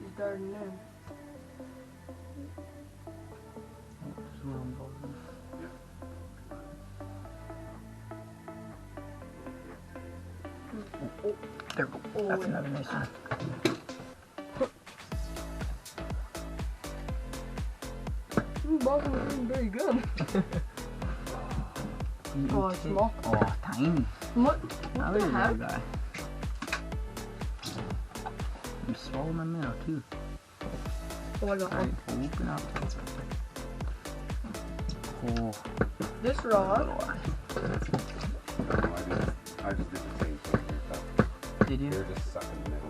He's darting in. Oh, there we go. That's another nice one. Both of them are doing very good. Oh, it's small. Oh, tiny. What Now the there's heck? another guy. I'm swallowing my minnow too. Oh, I got one. Alright, open up. Oh, This rod. I just did the same thing. Did you? They're just sucking the middle.